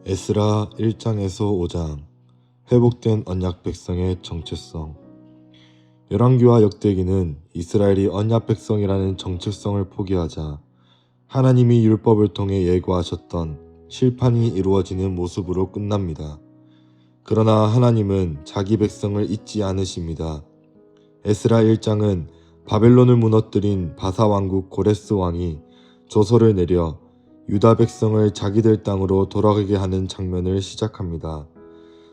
에스라 1장에서 5장 회복된 언약 백성의 정체성. 열왕기와 역대기는 이스라엘이 언약 백성이라는 정체성을 포기하자 하나님이 율법을 통해 예고하셨던 실판이 이루어지는 모습으로 끝납니다. 그러나 하나님은 자기 백성을 잊지 않으십니다. 에스라 1장은 바벨론을 무너뜨린 바사 왕국 고레스 왕이 조서를 내려 유다 백성을 자기들 땅으로 돌아가게 하는 장면을 시작합니다.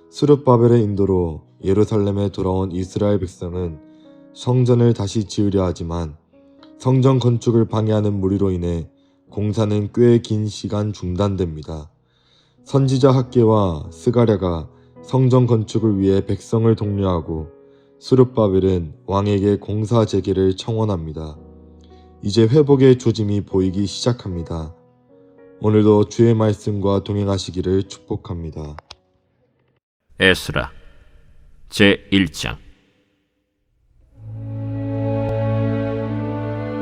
스룹바벨의 인도로 예루살렘에 돌아온 이스라엘 백성은 성전을 다시 지으려 하지만 성전 건축을 방해하는 무리로 인해 공사는 꽤 긴 시간 중단됩니다. 선지자 학개와 스가랴가 성전 건축을 위해 백성을 독려하고 스룹바벨은 왕에게 공사 재개를 청원합니다. 이제 회복의 조짐이 보이기 시작합니다. 오늘도 주의 말씀과 동행하시기를 축복합니다. 에스라 제1장.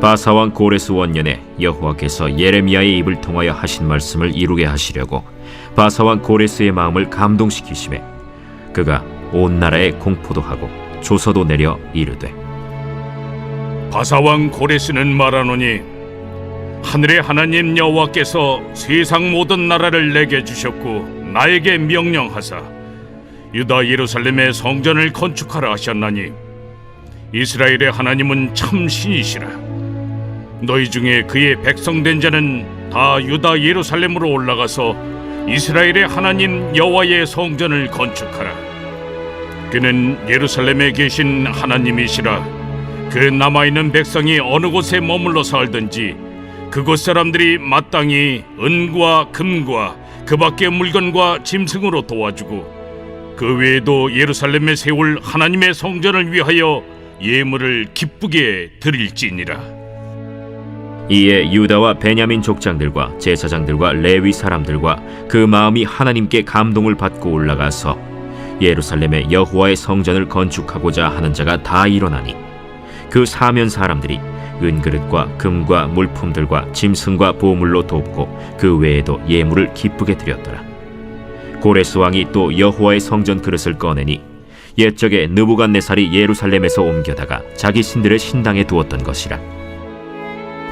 바사왕 고레스 원년에 여호와께서 예레미야의 입을 통하여 하신 말씀을 이루게 하시려고 바사왕 고레스의 마음을 감동시키시매 그가 온 나라에 공포도 하고 조서도 내려 이르되, 바사왕 고레스는 말하노니 하늘의 하나님 여호와께서 세상 모든 나라를 내게 주셨고 나에게 명령하사 유다 예루살렘의 성전을 건축하라 하셨나니 이스라엘의 하나님은 참 신이시라. 너희 중에 그의 백성된 자는 다 유다 예루살렘으로 올라가서 이스라엘의 하나님 여호와의 성전을 건축하라. 그는 예루살렘에 계신 하나님이시라. 그 남아있는 백성이 어느 곳에 머물러 살든지 그곳 사람들이 마땅히 은과 금과 그 밖의 물건과 짐승으로 도와주고 그 외에도 예루살렘에 세울 하나님의 성전을 위하여 예물을 기쁘게 드릴지니라. 이에 유다와 베냐민 족장들과 제사장들과 레위 사람들과 그 마음이 하나님께 감동을 받고 올라가서 예루살렘에 여호와의 성전을 건축하고자 하는 자가 다 일어나니 그 사면 사람들이 은그릇과 금과 물품들과 짐승과 보물로 돕고 그 외에도 예물을 기쁘게 드렸더라. 고레스 왕이 또 여호와의 성전 그릇을 꺼내니 옛적에 느부갓네살이 예루살렘에서 옮겨다가 자기 신들의 신당에 두었던 것이라.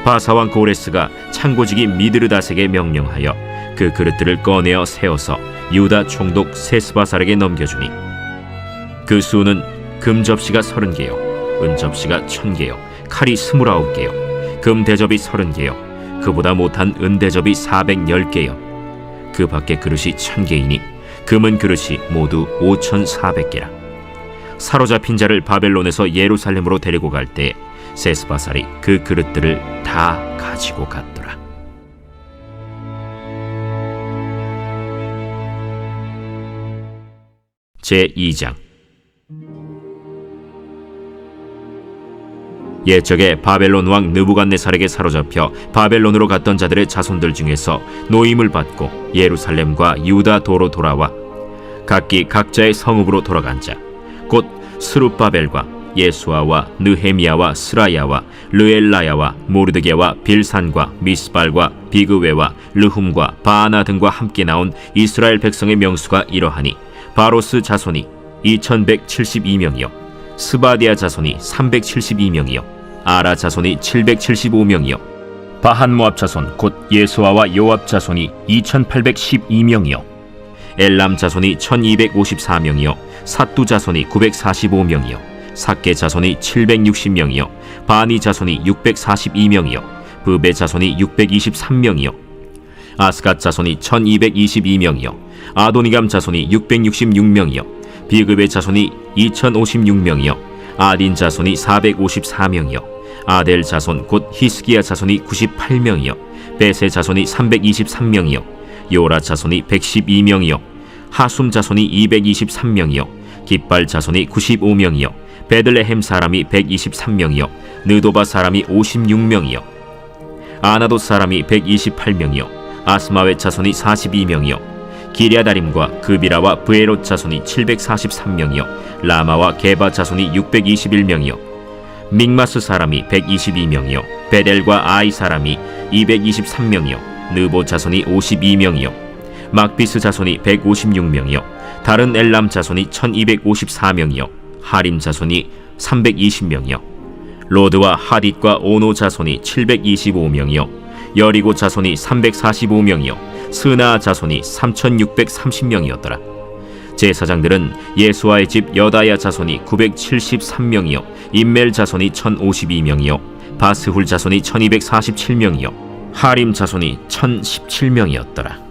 바사왕 고레스가 창고지기 미드르다색에 명령하여 그 그릇들을 꺼내어 세워서 유다 총독 세스바살에게 넘겨주니 그 수는 금 접시가 30개요 은 접시가 1000개요 칼이 29개요 금 대접이 30개요 그보다 못한 은 대접이 410개요 그 밖에 그릇이 1000개이니 금은 그릇이 모두 5400개라. 사로잡힌 자를 바벨론에서 예루살렘으로 데리고 갈 때에 세스바살이 그 그릇들을 다 가지고 갔더라. 제2장. 옛적에 바벨론 왕 느부갓네살에게 사로잡혀 바벨론으로 갔던 자들의 자손들 중에서 노임을 받고 예루살렘과 유다 도로 돌아와 각기 각자의 성읍으로 돌아간 자, 곧 스룹바벨과 예수아와 느헤미야와 스라야와 르엘라야와 모르드게와 빌산과 미스발과 비그웨와 르훔과 바아나 등과 함께 나온 이스라엘 백성의 명수가 이러하니 바로스 자손이 2172명이요 스바디아 자손이 372명이요 아라 자손이 775명이요 바한모압 자손 곧 예수아와 요압 자손이 2812명이요 엘람 자손이 1254명이요 삿두 자손이 945명이요 삭게 자손이 760명이요 바니 자손이 642명이요 브베 자손이 623명이요 아스갓 자손이 1222명이요 아도니감 자손이 666명이요 비그베 자손이 2056명이요 아딘 자손이 454명이요 아델 자손 곧 히스기야 자손이 98명이요 베세 자손이 323명이요 요라 자손이 112명이요 하숨 자손이 223명이요 깃발 자손이 95명이요 베들레헴 사람이 123명이요 느도바 사람이 56명이요 아나도 사람이 128명이요 아스마웻 자손이 42명이요 기랴다림과 그비라와 브에롯 자손이 743명이요 라마와 게바 자손이 621명이요 믹마스 사람이 122명이요 베델과 아이 사람이 223명이요 느보 자손이 52명이요 막비스 자손이 156명이요 다른 엘람 자손이 1254명이요 하림 자손이 320명이요 로드와 하딧과 오노 자손이 725명이요 여리고 자손이 345명이요 스나 자손이 3630명이었더라. 제사장들은 예수아의 집 여다야 자손이 973명이요 임멜 자손이 1052명이요 바스훌 자손이 1247명이요 하림 자손이 1017명이었더라.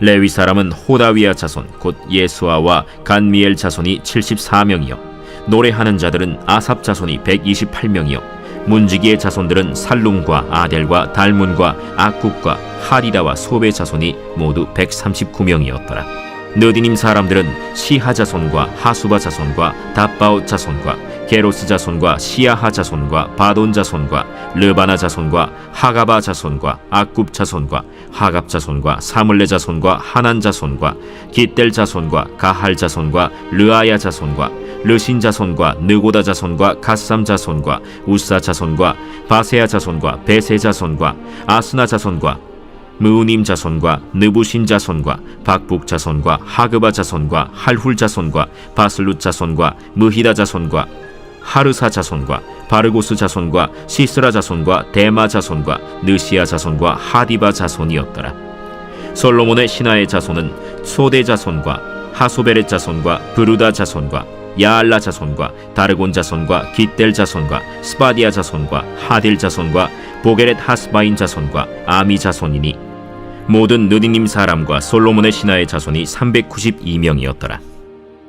레위 사람은 호다위아 자손 곧 예수아와 간미엘 자손이 74명이요 노래하는 자들은 아삽 자손이 128명이요 문지기의 자손들은 살룸과 아델과 달문과 악굽과 하리다와 소베 자손이 모두 139명이었더라. 느디님 사람들은 시하 자손과 하수바 자손과 답바옷 자손과 게로스 자손과 시야하 자손과 바돈 자손과 르바나 자손과 하가바 자손과 악굽 자손과 하갑 자손과 사물레 자손과 하난 자손과 깃델 자손과 가할 자손과 르아야 자손과 르신 자손과 느고다 자손과 갓삼 자손과 우사 자손과 바세야 자손과 베세 자손과 아스나 자손과 무우님 자손과 느부신 자손과 박북 자손과 하그바 자손과 할훌 자손과 바슬룻 자손과 무히다 자손과 하르사 자손과 바르고스 자손과 시스라 자손과 데마 자손과 느시아 자손과 하디바 자손이었더라. 솔로몬의 신하의 자손은 소대 자손과 하소베렛 자손과 브루다 자손과 야알라 자손과 다르곤 자손과 깃델 자손과 스바디아 자손과 하딜 자손과 보게렛 하스바인 자손과 아미 자손이니 모든 느디님 사람과 솔로몬의 신하의 자손이 392명이었더라.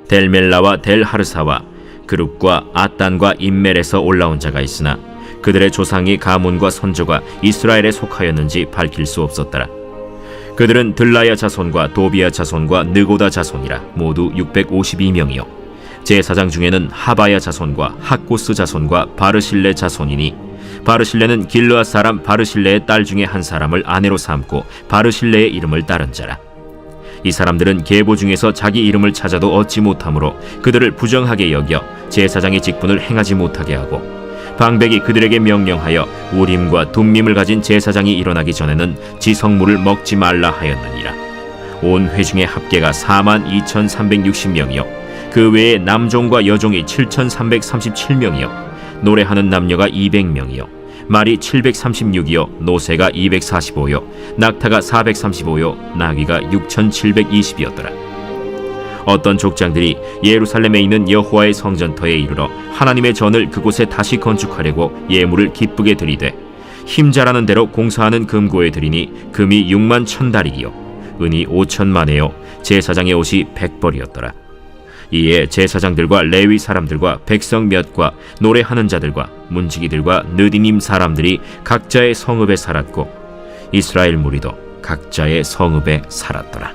델멜라와 델하르사와 그룹과 아단과 임멜에서 올라온 자가 있으나 그들의 조상이 가문과 선조가 이스라엘에 속하였는지 밝힐 수 없었더라. 그들은 들라야 자손과 도비야 자손과 느고다 자손이라 모두 652명이요 제사장 중에는 하바야 자손과 학고스 자손과 바르실레 자손이니 바르실레는 길르앗 사람 바르실레의 딸 중에 한 사람을 아내로 삼고 바르실레의 이름을 따른 자라. 이 사람들은 계보 중에서 자기 이름을 찾아도 얻지 못하므로 그들을 부정하게 여겨 제사장의 직분을 행하지 못하게 하고 방백이 그들에게 명령하여 우림과 둠밈을 가진 제사장이 일어나기 전에는 지성물을 먹지 말라 하였느니라. 온 회중의 합계가 42,360명이요 그 외에 남종과 여종이 7,337명이요 노래하는 남녀가 200명이요 말이 736이요 노새가 245요 낙타가 435요 나귀가 6,720이었더라. 어떤 족장들이 예루살렘에 있는 여호와의 성전터에 이르러 하나님의 전을 그곳에 다시 건축하려고 예물을 기쁘게 드리되 힘자라는 대로 공사하는 금고에 드리니 금이 6만 1,000다리기요 은이 5,000만에요 제사장의 옷이 100벌이었더라. 이에 제사장들과 레위 사람들과 백성 몇과 노래하는 자들과 문지기들과 느디님 사람들이 각자의 성읍에 살았고 이스라엘 무리도 각자의 성읍에 살았더라.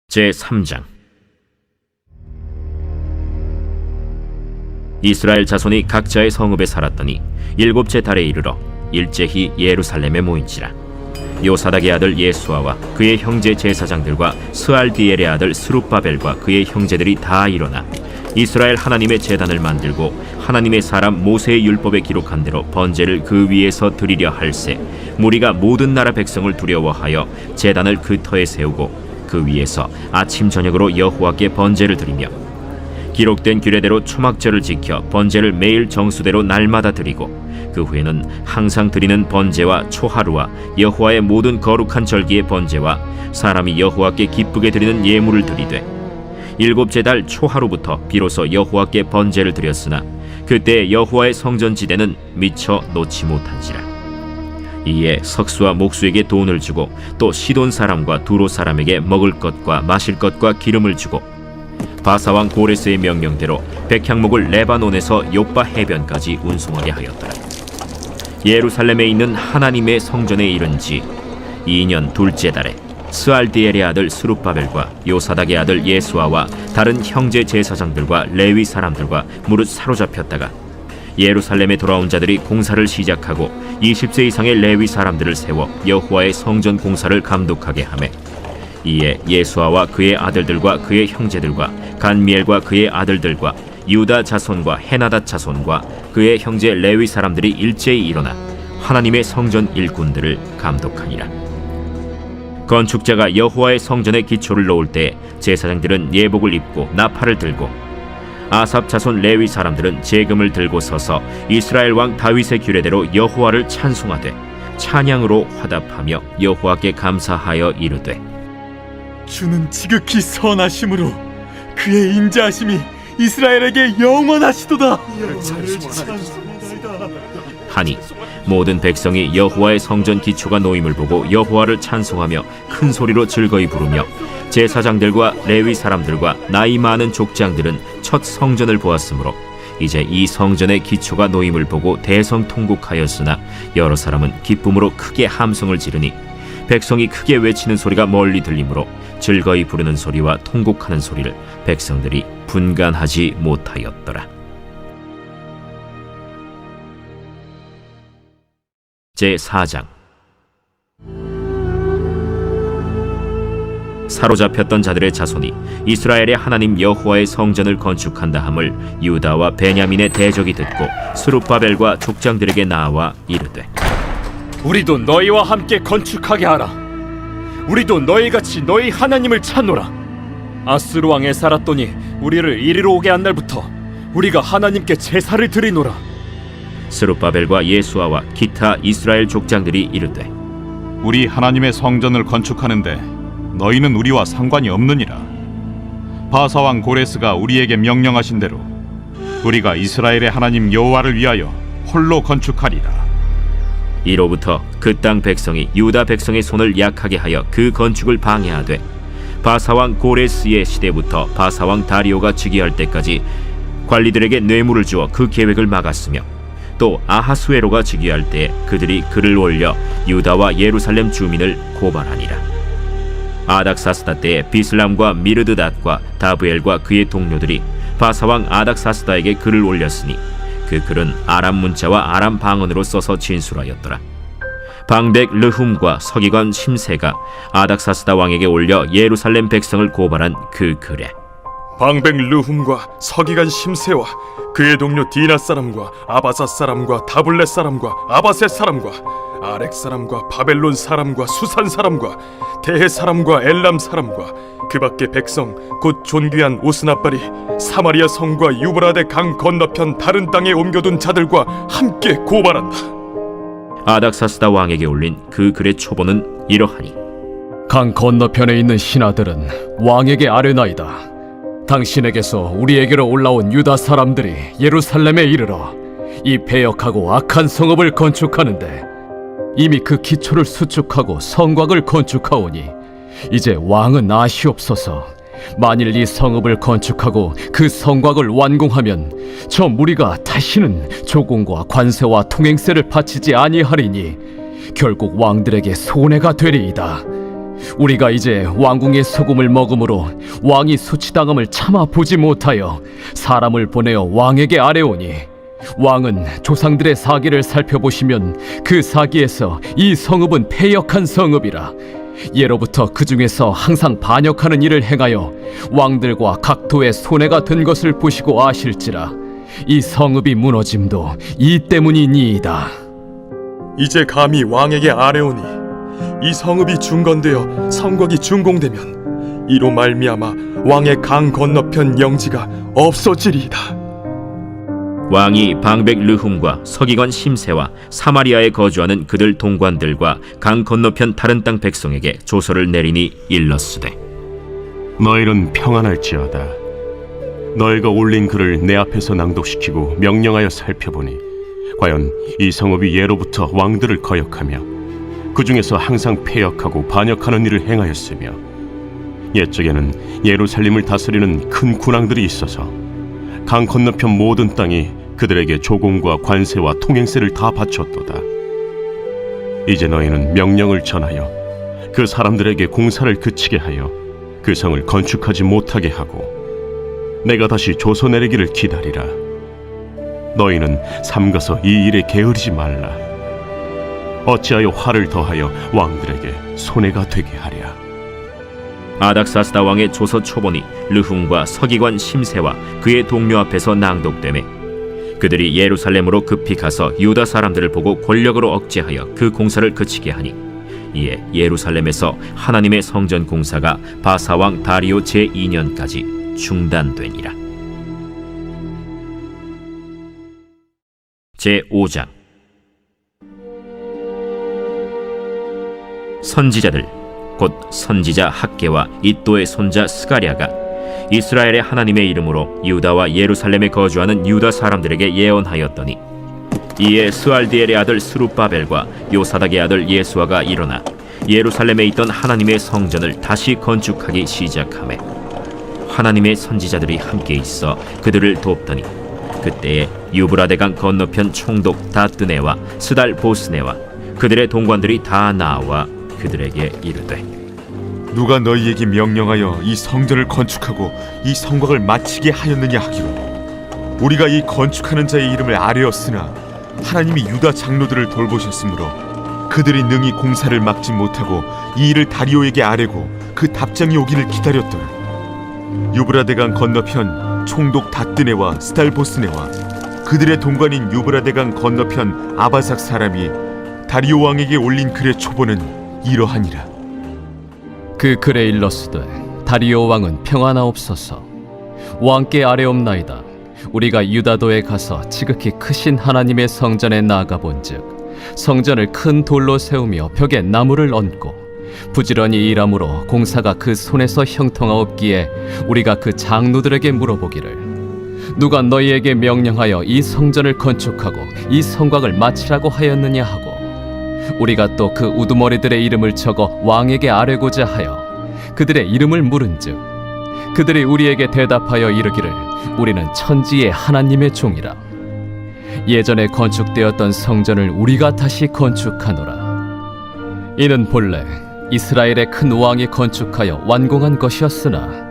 제3장 이스라엘 자손이 각자의 성읍에 살았더니 7째 달에 이르러 일제히 예루살렘에 모인지라. 요사닥의 아들 예수아와 그의 형제 제사장들과 스알디엘의 아들 스룹바벨과 그의 형제들이 다 일어나 이스라엘 하나님의 제단을 만들고 하나님의 사람 모세의 율법에 기록한 대로 번제를 그 위에서 드리려 할새 무리가 모든 나라 백성을 두려워하여 제단을 그 터에 세우고 그 위에서 아침 저녁으로 여호와께 번제를 드리며 기록된 규례대로 초막절을 지켜 번제를 매일 정수대로 날마다 드리고 그 후에는 항상 드리는 번제와 초하루와 여호와의 모든 거룩한 절기의 번제와 사람이 여호와께 기쁘게 드리는 예물을 드리되 7째 달 초하루부터 비로소 여호와께 번제를 드렸으나 그때 여호와의 성전지대는 미처 놓지 못한지라. 이에 석수와 목수에게 돈을 주고 또 시돈 사람과 두로 사람에게 먹을 것과 마실 것과 기름을 주고 바사왕 고레스의 명령대로 백향목을 레바논에서 요빠 해변까지 운송하게 하였더라. 예루살렘에 있는 하나님의 성전에 이른 지 2년 둘째 달에 스알디엘의 아들 스룹바벨과 요사닥의 아들 예수아와 다른 형제 제사장들과 레위 사람들과 무릇 사로잡혔다가 예루살렘에 돌아온 자들이 공사를 시작하고 20세 이상의 레위 사람들을 세워 여호와의 성전 공사를 감독하게 하매 이에 예수아와 그의 아들들과 그의 형제들과 간미엘과 그의 아들들과 유다 자손과 헤나닷 자손과 그의 형제 레위 사람들이 일제히 일어나 하나님의 성전 일꾼들을 감독하니라. 건축자가 여호와의 성전에 기초를 놓을 때 제사장들은 예복을 입고 나팔을 들고, 아삽 자손 레위 사람들은 제금을 들고 서서 이스라엘 왕 다윗의 규례대로 여호와를 찬송하되 찬양으로 화답하며 여호와께 감사하여 이르되, 주는 지극히 선하심으로 그의 인자하심이 이스라엘에게 영원하시도다. 하니 모든 백성이 여호와의 성전 기초가 놓임을 보고 여호와를 찬송하며 큰 소리로 즐거이 부르며, 제사장들과 레위 사람들과 나이 많은 족장들은 첫 성전을 보았으므로 이제 이 성전의 기초가 놓임을 보고 대성통곡하였으나 여러 사람은 기쁨으로 크게 함성을 지르니 백성이 크게 외치는 소리가 멀리 들리므로 즐거이 부르는 소리와 통곡하는 소리를 백성들이 분간하지 못하였더라. 제4장. 사로잡혔던 자들의 자손이 이스라엘의 하나님 여호와의 성전을 건축한다 함을 유다와 베냐민의 대적이 듣고 스룹바벨과 족장들에게 나와 이르되, 우리도 너희와 함께 건축하게 하라. 우리도 너희같이 너희 하나님을 찾노라. 아스루 왕 에사라돈이 우리를 이리로 오게 한 날부터 우리가 하나님께 제사를 드리노라. 스룹바벨과 예수아와 기타 이스라엘 족장들이 이르되, 우리 하나님의 성전을 건축하는데 너희는 우리와 상관이 없느니라. 바사왕 고레스가 우리에게 명령하신 대로 우리가 이스라엘의 하나님 여호와를 위하여 홀로 건축하리라. 이로부터 그 땅 백성이 유다 백성의 손을 약하게 하여 그 건축을 방해하되, 바사왕 고레스의 시대부터 바사왕 다리오가 즉위할 때까지 관리들에게 뇌물을 주어 그 계획을 막았으며, 또 아하수에로가 즉위할 때 그들이 글을 올려 유다와 예루살렘 주민을 고발하니라. 아닥사스다 때에 비슬람과 미르드닷과 다브엘과 그의 동료들이 바사왕 아닥사스다에게 글을 올렸으니 그 글은 아람 문자와 아람 방언으로 써서 진술하였더라. 방백 르훔과 서기관 심세가 아닥사스다 왕에게 올려 예루살렘 백성을 고발한 그 글에, 방백 르훔과 서기관 심세와 그의 동료 디나 사람과 아바사 사람과 다블렛 사람과 아바셋 사람과 아렉 사람과 바벨론 사람과 수산 사람과 대해 사람과 엘람 사람과 그 밖의 백성 곧 존귀한 오스나발이 사마리아 성과 유브라데 강 건너편 다른 땅에 옮겨둔 자들과 함께 고발한다. 아닥사스다 왕에게 올린 그 글의 초본은 이러하니, 강 건너편에 있는 신하들은 왕에게 아뢰나이다. 당신에게서 우리에게로 올라온 유다 사람들이 예루살렘에 이르러 이 패역하고 악한 성읍을 건축하는데 이미 그 기초를 수축하고 성곽을 건축하오니 이제 왕은 아시옵소서. 만일 이 성읍을 건축하고 그 성곽을 완공하면 저 무리가 다시는 조공과 관세와 통행세를 바치지 아니하리니 결국 왕들에게 손해가 되리이다. 우리가 이제 왕궁의 소금을 먹음으로 왕이 수치당함을 참아 보지 못하여 사람을 보내어 왕에게 아뢰오니, 왕은 조상들의 사기를 살펴보시면 그 사기에서 이 성읍은 패역한 성읍이라. 예로부터 그 중에서 항상 반역하는 일을 행하여 왕들과 각도에 손해가 든 것을 보시고 아실지라. 이 성읍이 무너짐도 이 때문이니이다. 이제 감히 왕에게 아뢰오니 이 성읍이 중건되어 성곽이 준공되면 이로 말미암아 왕의 강 건너편 영지가 없어지리이다. 왕이 방백 르훔과 서기관 심세와 사마리아에 거주하는 그들 동관들과 강 건너편 다른 땅 백성에게 조서를 내리니 일렀으되, 너희는 평안할지어다. 너희가 올린 글을 내 앞에서 낭독시키고 명령하여 살펴보니 과연 이 성읍이 예로부터 왕들을 거역하며 그 중에서 항상 패역하고 반역하는 일을 행하였으며, 옛적에는 예루살렘을 다스리는 큰 군왕들이 있어서 강 건너편 모든 땅이 그들에게 조공과 관세와 통행세를 다 바쳤도다. 이제 너희는 명령을 전하여 그 사람들에게 공사를 그치게 하여 그 성을 건축하지 못하게 하고 내가 다시 조서 내리기를 기다리라. 너희는 삼가서 이 일에 게으르지 말라. 어찌하여 화를 더하여 왕들에게 손해가 되게 하랴. 아닥사스다 왕의 조서 초본이 르훔과 서기관 심세와 그의 동료 앞에서 낭독되매 그들이 예루살렘으로 급히 가서 유다 사람들을 보고 권력으로 억제하여 그 공사를 그치게 하니 이에 예루살렘에서 하나님의 성전 공사가 바사왕 다리오 제2년까지 중단되니라. 제5장. 선지자들 곧 선지자 학개와 이또의 손자 스가랴가 이스라엘의 하나님의 이름으로 유다와 예루살렘에 거주하는 유다 사람들에게 예언하였더니 이에 스알디엘의 아들 스룹바벨과 요사닥의 아들 예수아가 일어나 예루살렘에 있던 하나님의 성전을 다시 건축하기 시작하매 하나님의 선지자들이 함께 있어 그들을 돕더니 그때에 유브라데강 건너편 총독 다뜨네와 스달 보스네와 그들의 동관들이 다 나와 그들에게 이르되 누가 너희에게 명령하여 이 성전을 건축하고 이 성곽을 마치게 하였느냐 하기로 우리가 이 건축하는 자의 이름을 아뢰었으나 하나님이 유다 장로들을 돌보셨으므로 그들이 능히 공사를 막지 못하고 이 일을 다리오에게 아뢰고 그 답장이 오기를 기다렸더라. 유브라데강 건너편 총독 다뜨네와 스달보스네와 그들의 동관인 유브라데강 건너편 아바삭 사람이 다리오 왕에게 올린 글의 초본은 이러하니라. 그 글에 일렀으되 다리오 왕은 평안하옵소서. 왕께 아뢰옵나이다. 우리가 유다도에 가서 지극히 크신 하나님의 성전에 나아가 본즉 성전을 큰 돌로 세우며 벽에 나무를 얹고 부지런히 일함으로 공사가 그 손에서 형통하옵기에 우리가 그 장로들에게 물어보기를 누가 너희에게 명령하여 이 성전을 건축하고 이 성곽을 마치라고 하였느냐 하고 우리가 또 그 우두머리들의 이름을 적어 왕에게 아뢰고자 하여 그들의 이름을 물은즉 그들이 우리에게 대답하여 이르기를 우리는 천지의 하나님의 종이라. 예전에 건축되었던 성전을 우리가 다시 건축하노라. 이는 본래 이스라엘의 큰 왕이 건축하여 완공한 것이었으나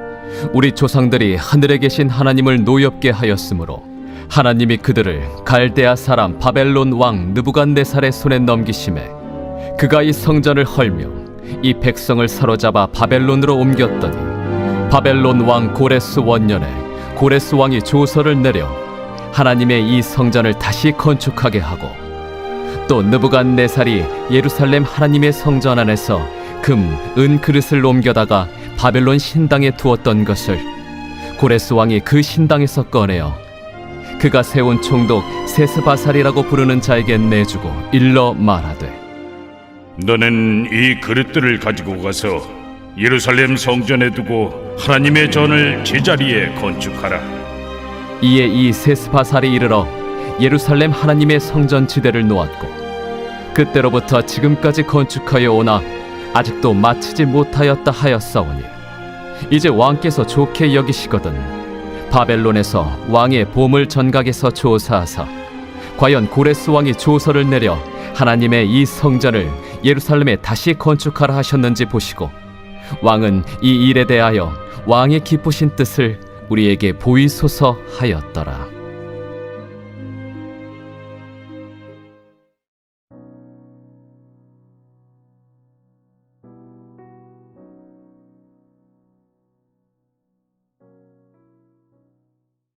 우리 조상들이 하늘에 계신 하나님을 노엽게 하였으므로 하나님이 그들을 갈대아 사람 바벨론 왕 느부갓네살의 손에 넘기심에 그가 이 성전을 헐며 이 백성을 사로잡아 바벨론으로 옮겼더니 바벨론 왕 고레스 원년에 고레스 왕이 조서를 내려 하나님의 이 성전을 다시 건축하게 하고 또 느부갓네살이 예루살렘 하나님의 성전 안에서 금, 은 그릇을 옮겨다가 바벨론 신당에 두었던 것을 고레스 왕이 그 신당에서 꺼내어 그가 세운 총독 세스바살이라고 부르는 자에게 내주고 일러 말하되 너는 이 그릇들을 가지고 가서 예루살렘 성전에 두고 하나님의 전을 제자리에 건축하라. 이에 이 세스바살이 이르러 예루살렘 하나님의 성전 지대를 놓았고 그때로부터 지금까지 건축하여 오나 아직도 마치지 못하였다 하였사오니 이제 왕께서 좋게 여기시거든 바벨론에서 왕의 보물 전각에서 조사하사 과연 고레스 왕이 조서를 내려 하나님의 이 성전을 예루살렘에 다시 건축하라 하셨는지 보시고 왕은 이 일에 대하여 왕의 기쁘신 뜻을 우리에게 보이소서 하였더라.